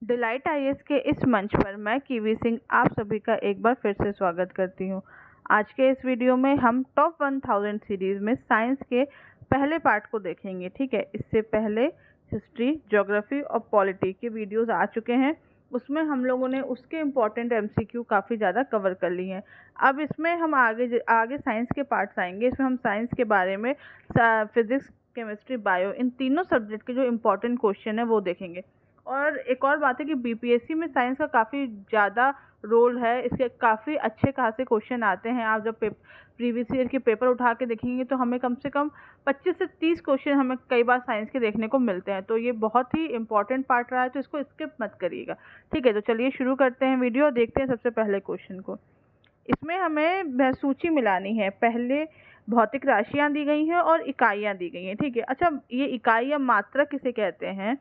Delight IAS के इस मंच पर मैं कीवी सिंह आप सभी का एक बार फिर से स्वागत करती हूँ। आज के इस वीडियो में हम टॉप 1000 सीरीज़ में साइंस के पहले पार्ट को देखेंगे। ठीक है, इससे पहले हिस्ट्री, ज्योग्राफी और पॉलिटी के वीडियोस आ चुके हैं। उसमें हम लोगों ने उसके इम्पोर्टेंट एमसीक्यू काफ़ी ज़्यादा कवर कर लिए हैं। अब इसमें हम आगे साइंस के पार्ट्स आएंगे। इसमें हम साइंस के बारे में फिजिक्स, केमिस्ट्री, बायो, इन तीनों सब्जेक्ट के जो इम्पोर्टेंट क्वेश्चन है वो देखेंगे। और एक और बात है कि बीपीएससी में साइंस का काफ़ी ज़्यादा रोल है। इसके काफ़ी अच्छे खासे क्वेश्चन आते हैं। आप जब प्रीवियस ईयर के पेपर उठा के देखेंगे तो हमें कम से कम 25 से 30 क्वेश्चन हमें कई बार साइंस के देखने को मिलते हैं। तो ये बहुत ही इंपॉर्टेंट पार्ट रहा है, तो इसको स्किप मत करिएगा। ठीक है, तो चलिए शुरू करते हैं वीडियो और देखते हैं सबसे पहले क्वेश्चन को। इसमें हमें सूची मिलानी है। पहले भौतिक राशियाँ दी गई हैं और इकाइयाँ दी गई हैं। ठीक है, अच्छा, ये इकाई या मात्रा किसे कहते हैं?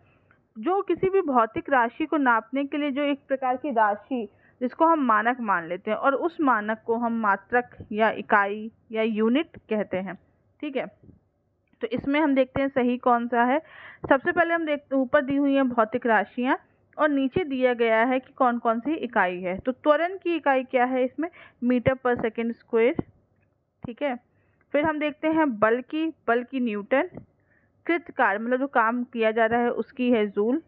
जो किसी भी भौतिक राशि को नापने के लिए जो एक प्रकार की राशि जिसको हम मानक मान लेते हैं, और उस मानक को हम मात्रक या इकाई या यूनिट कहते हैं। ठीक है, तो इसमें हम देखते हैं सही कौन सा है। सबसे पहले हम देखते हैं, ऊपर दी हुई है भौतिक राशियाँ और नीचे दिया गया है कि कौन कौन सी इकाई है। तो त्वरण की इकाई क्या है इसमें? मीटर पर सेकेंड स्क्वायर। ठीक है, फिर हम देखते हैं बल की न्यूटन। कृत कार्य मतलब जो काम किया जा रहा है उसकी है जूल।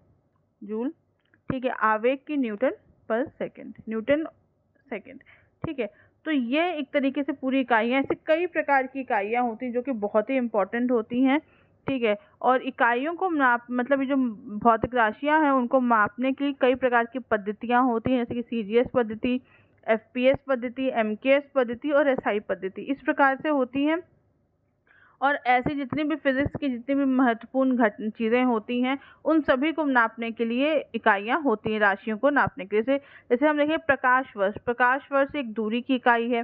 ठीक है, आवेग की न्यूटन पर सेकंड, न्यूटन सेकंड। ठीक है, तो ये एक तरीके से पूरी इकाइयाँ, ऐसे कई प्रकार की इकाइयाँ होती हैं जो कि बहुत ही इम्पोर्टेंट होती हैं। ठीक है, और इकाइयों को नाप मतलब ये जो भौतिक राशियाँ हैं उनको मापने की कई प्रकार की पद्धतियाँ होती हैं, जैसे कि सीजीएस पद्धति, एफपीएस पद्धति, एमकेएस पद्धति और एसआई पद्धति, इस प्रकार से होती हैं। और ऐसी जितनी भी फिजिक्स की जितनी भी महत्वपूर्ण चीज़ें होती हैं उन सभी को नापने के लिए इकाइयाँ होती हैं, राशियों को नापने के लिए। जैसे जैसे हम देखें प्रकाश वर्ष एक दूरी की इकाई है।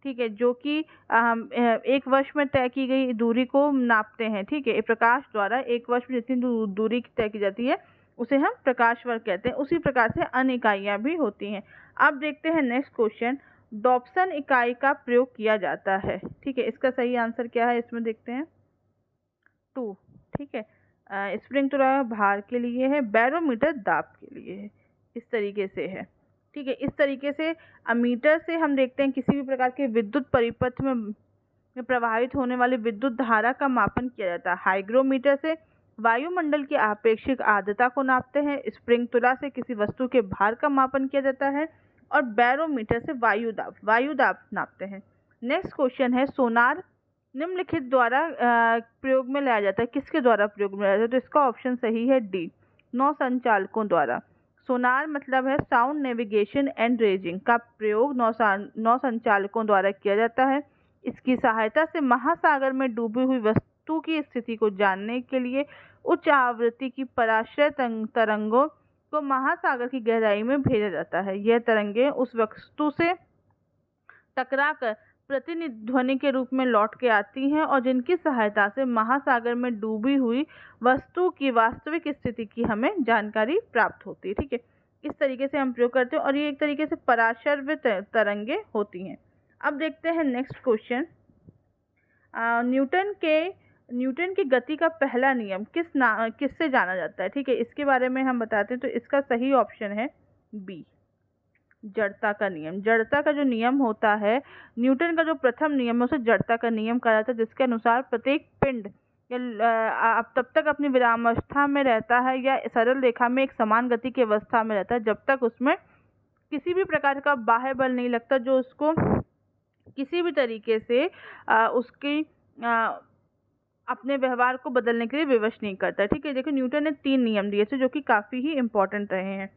ठीक है, जो कि हम एक वर्ष में तय की गई दूरी को नापते हैं। ठीक है, प्रकाश द्वारा एक वर्ष में जितनी दूरी तय की जाती है उसे हम प्रकाश वर्ष कहते हैं। उसी प्रकार से अन्य इकाइयाँ भी होती हैं। अब देखते हैं नेक्स्ट क्वेश्चन। डॉप्सन इकाई का प्रयोग किया जाता है। ठीक है, इसका सही आंसर क्या है इसमें देखते हैं। 2। ठीक है, स्प्रिंग तो भार के लिए है, बैरोमीटर दाब के लिए है। इस तरीके से है। ठीक है, इस तरीके से अमीटर से हम देखते हैं किसी भी प्रकार के विद्युत परिपथ में प्रवाहित होने वाली विद्युत धारा का मापन किया जाता है। हाइग्रोमीटर से वायुमंडल की आपेक्षिक आर्द्रता को नापते हैं। स्प्रिंग तुला से किसी वस्तु के भार का मापन किया जाता है और बैरोमीटर से वायु दाब नापते हैं। नेक्स्ट क्वेश्चन है, सोनार निम्नलिखित द्वारा प्रयोग में लाया जाता है। किसके द्वारा प्रयोग में लाया जाता है? तो इसका ऑप्शन सही है डी, नौ संचालकों द्वारा। सोनार मतलब है साउंड नेविगेशन एंड रेजिंग का प्रयोग नौ संचालकों द्वारा किया जाता है। इसकी सहायता से महासागर में डूबी हुई वस्तु की स्थिति को जानने के लिए उच्च आवृत्ति की पराश्रय तरंगों को महासागर की गहराई में भेजा जाता है। यह तरंगें उस वस्तु से टकराकर प्रतिध्वनि के रूप में लौट के आती हैं और जिनकी सहायता से महासागर में डूबी हुई वस्तु की वास्तविक स्थिति की हमें जानकारी प्राप्त होती है। ठीक है, इस तरीके से हम प्रयोग करते हैं और ये एक तरीके से पराश्रव्य तरंगें होती हैं। अब देखते हैं नेक्स्ट क्वेश्चन। न्यूटन की गति का पहला नियम किससे जाना जाता है? ठीक है, इसके बारे में हम बताते हैं। तो इसका सही ऑप्शन है बी, जड़ता का नियम। जड़ता का जो नियम होता है, न्यूटन का जो प्रथम नियम है उसे जड़ता का नियम कहा जाता है, जिसके अनुसार प्रत्येक पिंड तब तक अपनी विरामावस्था में रहता है या सरल रेखा में एक समान गति की अवस्था में रहता है जब तक उसमें किसी भी प्रकार का बाह्य बल नहीं लगता जो उसको किसी भी तरीके से उसकी अपने व्यवहार को बदलने के लिए विवश नहीं करता। ठीक है, देखो न्यूटन ने 3 नियम दिए थे जो कि काफ़ी ही इम्पोर्टेंट रहे हैं।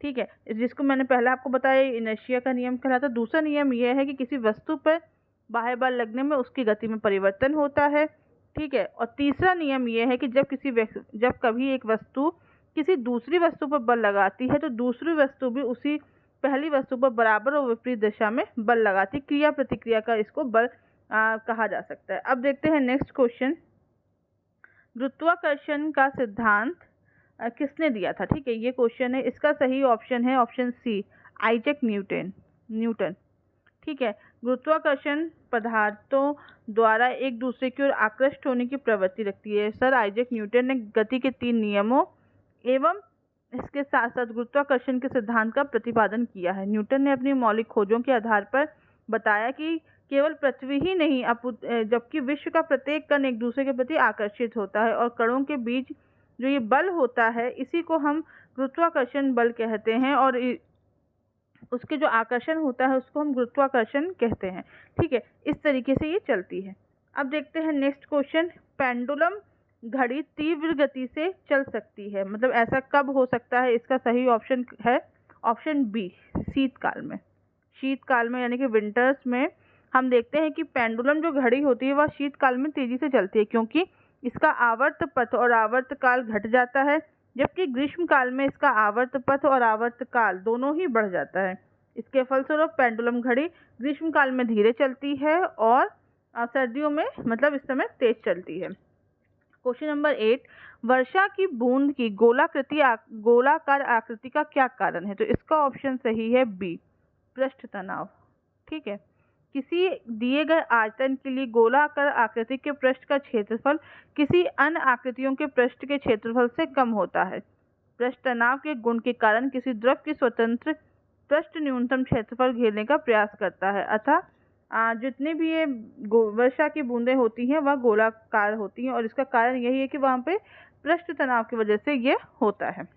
ठीक है, जिसको मैंने पहले आपको बताया इनर्शिया का नियम कहलाता है। दूसरा नियम यह है कि किसी वस्तु पर बाह्य बल लगने में उसकी गति में परिवर्तन होता है। ठीक है, और तीसरा नियम यह है कि जब कभी एक वस्तु किसी दूसरी वस्तु पर बल लगाती है तो दूसरी वस्तु भी उसी पहली वस्तु पर बराबर और विपरीत दिशा में बल लगाती। क्रिया प्रतिक्रिया का इसको बल कहा जा सकता है। अब देखते हैं नेक्स्ट क्वेश्चन। गुरुत्वाकर्षण का सिद्धांत किसने दिया था? ठीक है, ये क्वेश्चन है। इसका सही ऑप्शन है ऑप्शन सी, आइजैक न्यूटन। ठीक है, गुरुत्वाकर्षण पदार्थों द्वारा एक दूसरे की ओर आकृष्ट होने की प्रवृत्ति रखती है। सर आइजैक न्यूटन ने गति के 3 नियमों एवं इसके साथ साथ गुरुत्वाकर्षण के सिद्धांत का प्रतिपादन किया है। न्यूटन ने अपनी मौलिक खोजों के आधार पर बताया कि केवल पृथ्वी ही नहीं जबकि विश्व का प्रत्येक कण एक दूसरे के प्रति आकर्षित होता है और कणों के बीच जो ये बल होता है इसी को हम गुरुत्वाकर्षण बल कहते हैं और उसके जो आकर्षण होता है उसको हम गुरुत्वाकर्षण कहते हैं। ठीक है, इस तरीके से ये चलती है। अब देखते हैं नेक्स्ट क्वेश्चन। पेंडुलम घड़ी तीव्र गति से चल सकती है, मतलब ऐसा कब हो सकता है? इसका सही ऑप्शन है ऑप्शन बी, शीतकाल में। शीतकाल में यानी कि विंटर्स में हम देखते हैं कि पेंडुलम जो घड़ी होती है वह शीतकाल में तेजी से चलती है, क्योंकि इसका आवर्त पथ और आवर्त काल घट जाता है, जबकि ग्रीष्म काल में इसका आवर्त पथ और आवर्त काल दोनों ही बढ़ जाता है। इसके फलस्वरूप पेंडुलम घड़ी ग्रीष्म काल में धीरे चलती है और सर्दियों में मतलब इस समय तेज चलती है। क्वेश्चन नंबर 8, वर्षा की बूंद की गोलाकार आकृति का क्या कारण है? तो इसका ऑप्शन सही है बी, पृष्ठ तनाव। ठीक है, किसी दिए गए आयतन के लिए गोलाकार आकृति के पृष्ठ का क्षेत्रफल किसी अन्य आकृतियों के पृष्ठ के क्षेत्रफल से कम होता है। पृष्ठ तनाव के गुण के कारण किसी द्रव की स्वतंत्र पृष्ठ न्यूनतम क्षेत्रफल घेरने का प्रयास करता है, अतः जितने भी ये वर्षा की बूंदें होती हैं वह गोलाकार होती हैं और इसका कारण यही है कि वहाँ पे पृष्ठ तनाव की वजह से ये होता है।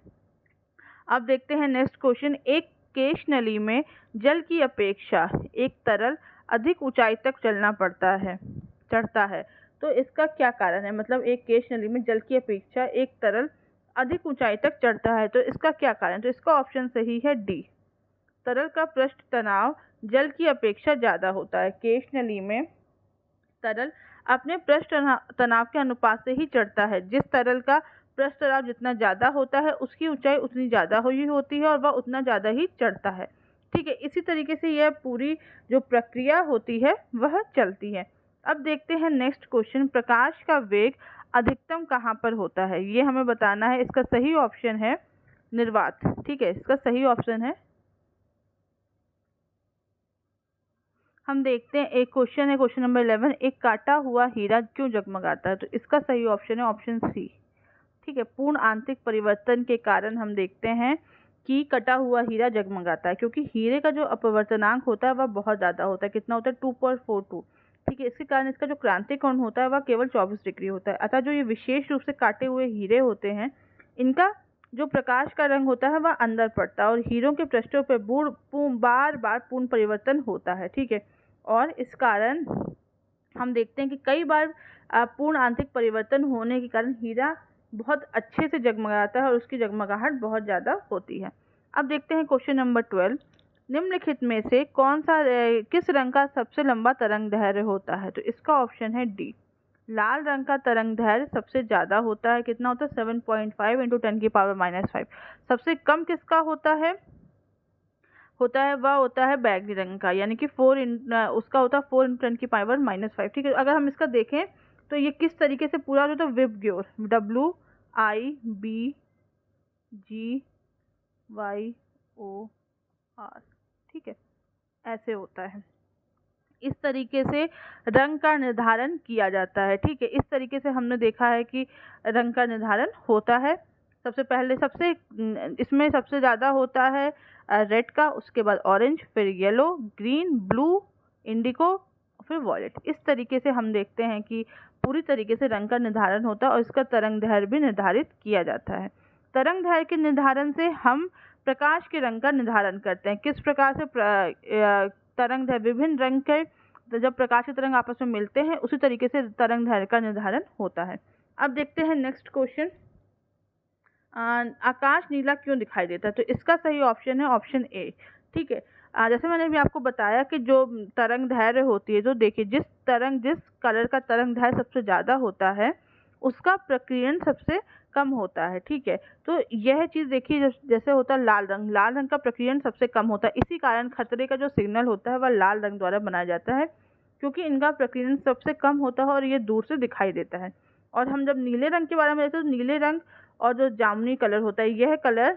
अब देखते हैं नेक्स्ट क्वेश्चन। एक केश नली में जल की अपेक्षा एक तरल अधिक ऊंचाई तक चढ़ता है, तो इसका क्या कारण है? मतलब एक केश नली में जल की अपेक्षा एक तरल अधिक ऊंचाई तक चढ़ता है, तो इसका क्या कारण? तो इसका ऑप्शन सही है डी, तरल का पृष्ठ तनाव जल की अपेक्षा ज़्यादा होता है। केश नली में तरल अपने पृष्ठ तनाव के अनुपात से ही चढ़ता है। जिस तरल का पृष्ठ तनाव जितना ज़्यादा होता है उसकी ऊंचाई उतनी ज़्यादा ही होती है और वह उतना ज़्यादा ही चढ़ता है। ठीक है, इसी तरीके से यह पूरी जो प्रक्रिया होती है वह चलती है। अब देखते हैं नेक्स्ट क्वेश्चन। प्रकाश का वेग अधिकतम कहाँ पर होता है? ये हमें बताना है। इसका सही ऑप्शन है निर्वात। ठीक है, इसका सही ऑप्शन है। हम देखते हैं एक क्वेश्चन है, क्वेश्चन नंबर 11, एक काटा हुआ हीरा क्यों जगमगाता है? तो इसका सही ऑप्शन है ऑप्शन सी। ठीक है, पूर्ण आंतरिक परिवर्तन के कारण हम देखते हैं कि कटा हुआ हीरा जगमगाता है, क्योंकि हीरे का जो अपवर्तनांक होता है वह बहुत ज़्यादा होता है। कितना होता है? 2.42। ठीक है, इसके कारण इसका जो क्रांतिक कोण होता है वह केवल 24 डिग्री होता है। अतः जो ये विशेष रूप से काटे हुए हीरे होते हैं इनका जो प्रकाश का रंग होता है वह अंदर पड़ता है और हीरों के पृष्ठों पर बार बार पूर्ण परिवर्तन होता है। ठीक है, और इस कारण हम देखते हैं कि कई बार पूर्ण आंतरिक परिवर्तन होने के कारण हीरा बहुत अच्छे से जगमगाता है और उसकी जगमगाहट बहुत ज़्यादा होती है। अब देखते हैं क्वेश्चन नंबर 12, निम्नलिखित में से किस रंग का सबसे लंबा तरंग दैर्घ्य होता है? तो इसका ऑप्शन है डी, लाल रंग का तरंग दैर्घ्य सबसे ज़्यादा होता है। कितना होता है? 7.5 × 10⁻⁻5। सबसे कम किसका होता है वह होता है बैगनी रंग का, यानी कि उसका होता है 4 × 10⁻⁻5। ठीक है, अगर हम इसका देखें तो ये किस तरीके से पूरा जो तो विबग्योर WIBGYOR, ठीक है, ऐसे होता है। इस तरीके से रंग का निर्धारण किया जाता है। ठीक है, इस तरीके से हमने देखा है कि रंग का निर्धारण होता है। इसमें सबसे ज़्यादा होता है रेड का, उसके बाद ऑरेंज, फिर येलो, ग्रीन, ब्लू, इंडिगो, फिर वॉयलेट। इस तरीके से हम देखते हैं कि पूरी तरीके से रंग का निर्धारण होता है और इसका तरंग दैर्घ्य भी निर्धारित किया जाता है। तरंग दैर्घ्य के निर्धारण से हम प्रकाश के रंग का निर्धारण करते हैं। किस प्रकार से तरंग दैर्घ्य विभिन्न रंग के जब प्रकाश के तरंग आपस में मिलते हैं उसी तरीके से तरंग दैर्घ्य का निर्धारण होता है। अब देखते हैं नेक्स्ट क्वेश्चन, आकाश नीला क्यों दिखाई देता है? तो इसका सही ऑप्शन है ऑप्शन ए। ठीक है, जैसे मैंने भी आपको बताया कि जो तरंग दैर्घ्य होती है, जो देखिए जिस कलर का तरंग दैर्घ्य सबसे ज़्यादा होता है उसका प्रकीर्णन सबसे कम होता है। ठीक है, तो यह चीज़ देखिए जैसे होता है लाल रंग का प्रकीर्णन सबसे कम होता है। इसी कारण खतरे का जो सिग्नल होता है वह लाल रंग द्वारा बनाया जाता है, क्योंकि इनका प्रकीर्णन सबसे कम होता है और ये दूर से दिखाई देता है। और हम जब नीले रंग के बारे में देखते हैं तो नीले रंग और जो जामुनी कलर होता है यह कलर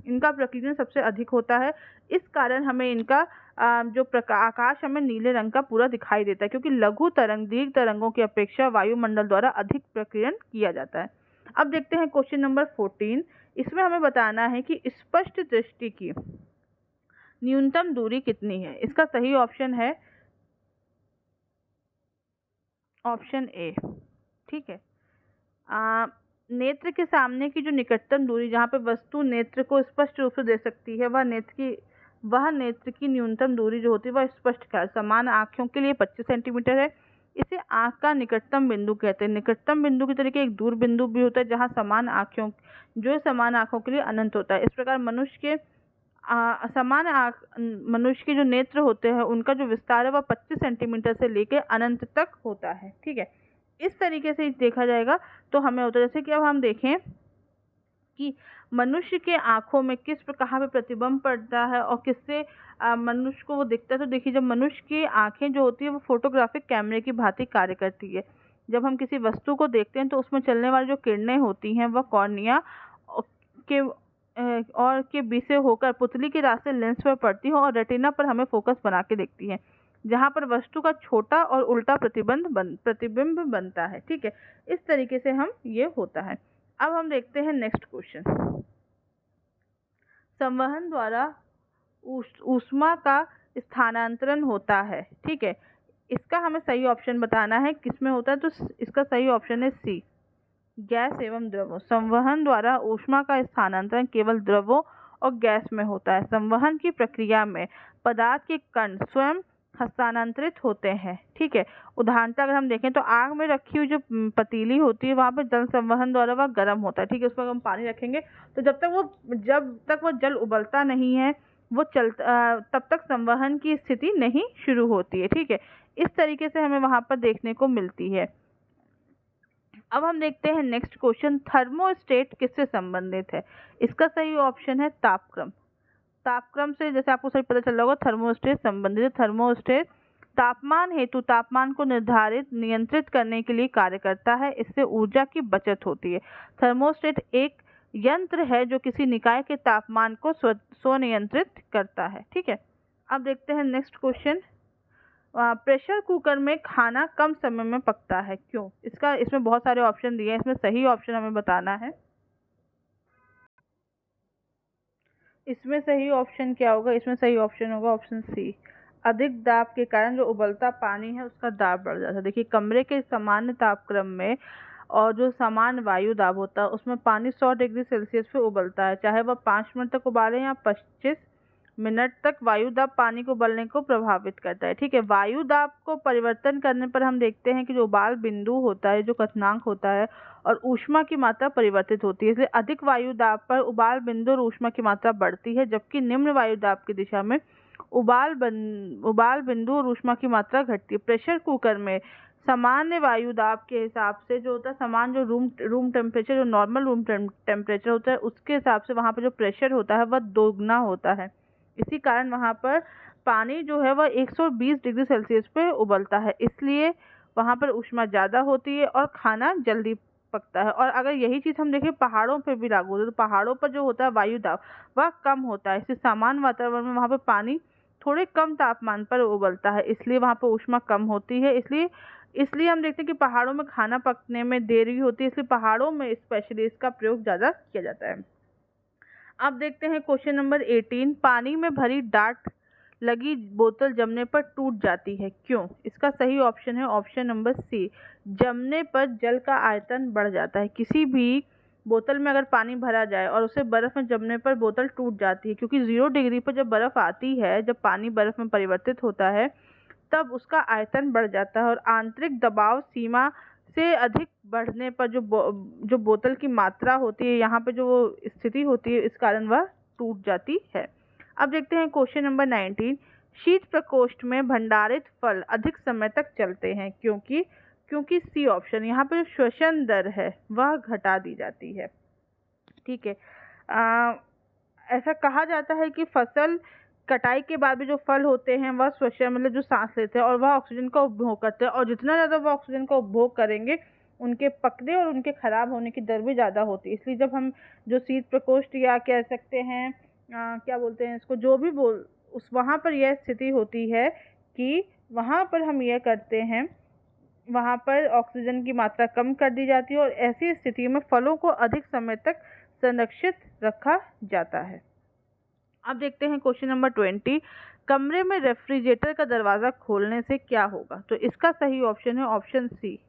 इनका प्रकीर्णन सबसे अधिक होता है। इस कारण हमें इनका आकाश हमें नीले रंग का पूरा दिखाई देता है, क्योंकि लघु तरंग दीर्घ तरंगों की अपेक्षा वायुमंडल द्वारा अधिक प्रकीर्णन किया जाता है। अब देखते हैं क्वेश्चन नंबर 14, इसमें हमें बताना है कि स्पष्ट दृष्टि की न्यूनतम दूरी कितनी है। इसका सही ऑप्शन है ऑप्शन ए। ठीक है। नेत्र के सामने की जो निकटतम दूरी, जहाँ पे वस्तु नेत्र को स्पष्ट रूप से दे सकती है, वह नेत्र की न्यूनतम दूरी जो होती है वह स्पष्ट है। समान आँखों के लिए 25 सेंटीमीटर है। इसे आँख का निकटतम बिंदु कहते हैं। निकटतम बिंदु की तरीके एक दूर बिंदु भी होता है जहाँ समान आँखों के लिए अनंत होता है। इस प्रकार मनुष्य के जो नेत्र होते हैं उनका जो विस्तार है वह 25 सेंटीमीटर से लेकर अनंत तक होता है। ठीक है। इस तरीके से देखा जाएगा तो हमें होता है, जैसे कि अब हम देखें कि मनुष्य के आँखों में कहाँ पे प्रतिबिंब पड़ता है और किससे मनुष्य को वो दिखता है। तो देखिए, जब मनुष्य की आँखें जो होती है वो फोटोग्राफिक कैमरे की भांति कार्य करती है। जब हम किसी वस्तु को देखते हैं तो उसमें चलने वाली जो किरणें होती हैं वह कॉर्निया के बीच से होकर पुतली के रास्ते लेंस पर पड़ती है और रेटिना पर हमें फोकस बना के देखती है, जहाँ पर वस्तु का छोटा और उल्टा प्रतिबिंब बनता है। ठीक है। इस तरीके से ये होता है। अब हम देखते हैं नेक्स्ट क्वेश्चन। संवहन द्वारा ऊष्मा का स्थानांतरण होता है। ठीक है। इसका हमें सही ऑप्शन बताना है किसमें होता है। तो इसका सही ऑप्शन है सी, गैस एवं द्रवों। संवहन द्वारा ऊष्मा का स्थानांतरण केवल द्रवों और गैस में होता है। संवहन की प्रक्रिया में पदार्थ के कण स्वयं हस्तांतरित होते हैं। ठीक है। उदाहरणतः अगर हम देखें तो आग में रखी हुई जो पतीली होती है वहाँ पर जल संवहन द्वारा वह गर्म होता है। ठीक है। उस पर हम पानी रखेंगे तो जब तक वो जल उबलता नहीं है तब तक संवहन की स्थिति नहीं शुरू होती है। ठीक है। इस तरीके से हमें वहाँ पर देखने को मिलती है। अब हम देखते हैं नेक्स्ट क्वेश्चन। थर्मोस्टेट किससे संबंधित है। इसका सही ऑप्शन है तापक्रम। तापक्रम से, जैसे आपको सही पता चल रहा होगा, थर्मोस्टेट संबंधित है। थर्मोस्टेट तापमान हेतु तापमान को नियंत्रित करने के लिए कार्य करता है। इससे ऊर्जा की बचत होती है। थर्मोस्टेट एक यंत्र है जो किसी निकाय के तापमान को स्वनियंत्रित करता है। ठीक है। अब देखते हैं नेक्स्ट क्वेश्चन। प्रेशर कुकर में खाना कम समय में पकता है, क्यों। इसमें बहुत सारे ऑप्शन दिए हैं। इसमें सही ऑप्शन हमें बताना है। इसमें सही ऑप्शन क्या होगा। इसमें सही ऑप्शन होगा ऑप्शन सी, अधिक दाब के कारण जो उबलता पानी है उसका दाब बढ़ जाता है। देखिए, कमरे के सामान्य तापक्रम में और जो सामान्य वायु दाब होता है उसमें पानी 100 डिग्री सेल्सियस पे उबलता है। चाहे वह 5 मिनट तक उबाले या 25 मिनट तक, वायु दाब पानी को उबलने को प्रभावित करता है। ठीक है। वायु दाब को परिवर्तन करने पर हम देखते हैं कि जो उबाल बिंदु होता है, जो क्वथनांक होता है, और ऊष्मा की मात्रा परिवर्तित होती है। इसलिए अधिक वायु दाब पर उबाल बिंदु और ऊष्मा की मात्रा बढ़ती है, जबकि निम्न वायु दाब की दिशा में उबाल बिंदु और ऊष्मा की मात्रा घटती है। प्रेशर कुकर में सामान्य वायु दाब के हिसाब से जो होता है, समान जो रूम टेम्परेचर, जो नॉर्मल रूम टेम्परेचर होता है, उसके हिसाब से वहाँ पर जो प्रेशर होता है वह दोगुना होता है। इसी कारण वहाँ पर पानी जो है वह 120 डिग्री सेल्सियस पे उबलता है। इसलिए वहाँ पर ऊष्मा ज़्यादा होती है और खाना जल्दी पकता है। और अगर यही चीज़ हम देखें पहाड़ों पे भी लागू होती है, तो पहाड़ों पर जो होता है वायु दाब वह कम होता है। इसलिए सामान्य वातावरण में वहाँ पर पानी थोड़े कम तापमान पर उबलता है, इसलिए वहाँ पर ऊष्मा कम होती है। इसलिए हम देखते हैं कि पहाड़ों में खाना पकने में देरी होती है, इसलिए पहाड़ों में स्पेशली इसका प्रयोग ज़्यादा किया जाता है। अब देखते हैं क्वेश्चन नंबर 18। पानी में भरी डार्ट लगी बोतल जमने पर टूट जाती है, क्यों। इसका सही ऑप्शन है ऑप्शन नंबर सी, जमने पर जल का आयतन बढ़ जाता है। किसी भी बोतल में अगर पानी भरा जाए और उसे बर्फ में जमने पर बोतल टूट जाती है, क्योंकि 0 डिग्री पर जब बर्फ आती है, जब पानी बर्फ में परिवर्तित होता है तब उसका आयतन बढ़ जाता है और आंतरिक दबाव सीमा से अधिक बढ़ने पर जो बोतल की मात्रा होती है, यहाँ पे जो स्थिति होती है, इस कारण वह टूट जाती है। अब देखते हैं क्वेश्चन नंबर 19। शीत प्रकोष्ठ में भंडारित फल अधिक समय तक चलते हैं, क्योंकि सी ऑप्शन, यहाँ पे श्वसन दर है वह घटा दी जाती है। ठीक है। ऐसा कहा जाता है कि फसल कटाई के बाद भी जो फल होते हैं वह श्वसन, मतलब जो सांस लेते हैं और वह ऑक्सीजन का उपभोग करते हैं, और जितना ज़्यादा वह ऑक्सीजन का उपभोग करेंगे उनके पकने और उनके खराब होने की दर भी ज़्यादा होती है। इसलिए जब हम जो शीत प्रकोष्ठ या कह सकते हैं क्या बोलते हैं इसको, जो भी वहाँ पर यह स्थिति होती है कि वहाँ पर हम यह करते हैं, वहाँ पर ऑक्सीजन की मात्रा कम कर दी जाती है और ऐसी स्थिति में फलों को अधिक समय तक संरक्षित रखा जाता है। अब देखते हैं क्वेश्चन नंबर 20। कमरे में रेफ्रिजरेटर का दरवाज़ा खोलने से क्या होगा? तो इसका सही ऑप्शन है ऑप्शन सी,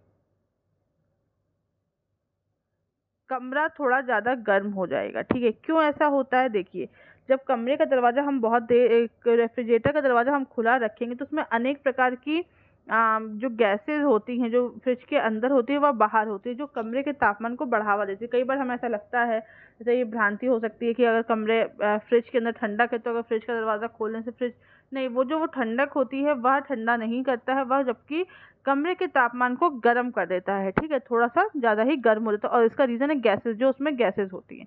कमरा थोड़ा ज़्यादा गर्म हो जाएगा। ठीक है, क्यों ऐसा होता है? देखिए, जब कमरे का दरवाज़ा हम बहुत देर, एक रेफ्रिजरेटर का दरवाज़ा हम खुला रखेंगे तो उसमें अनेक प्रकार की जो गैसेज होती हैं, जो फ्रिज के अंदर होती है वह बाहर होती है, जो कमरे के तापमान को बढ़ावा देती है। कई बार हमें ऐसा लगता है, जैसे ये भ्रांति हो सकती है कि अगर फ्रिज के अंदर ठंडक है तो अगर फ्रिज का दरवाज़ा खोलने से फ्रिज नहीं, वो ठंडक होती है वह ठंडा नहीं करता है, वह जबकि कमरे के तापमान को गर्म कर देता है। ठीक है, थोड़ा सा ज़्यादा ही गर्म हो जाता है और इसका रीज़न है गैसेस, जो उसमें गैसेस होती हैं।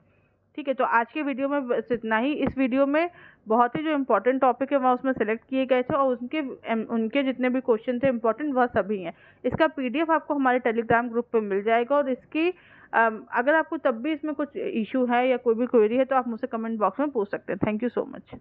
ठीक है, तो आज के वीडियो में बस इतना ही। इस वीडियो में बहुत ही जो इम्पोर्टेंट टॉपिक है वह उसमें सेलेक्ट किए गए थे और उनके जितने भी क्वेश्चन थे इम्पोर्टेंट वह सभी हैं। इसका PDF आपको हमारे टेलीग्राम ग्रुप पे मिल जाएगा और इसकी अगर आपको तब भी इसमें कुछ इशू है या कोई भी क्वेरी है तो आप मुझसे कमेंट बॉक्स में पूछ सकते हैं। Thank you so much.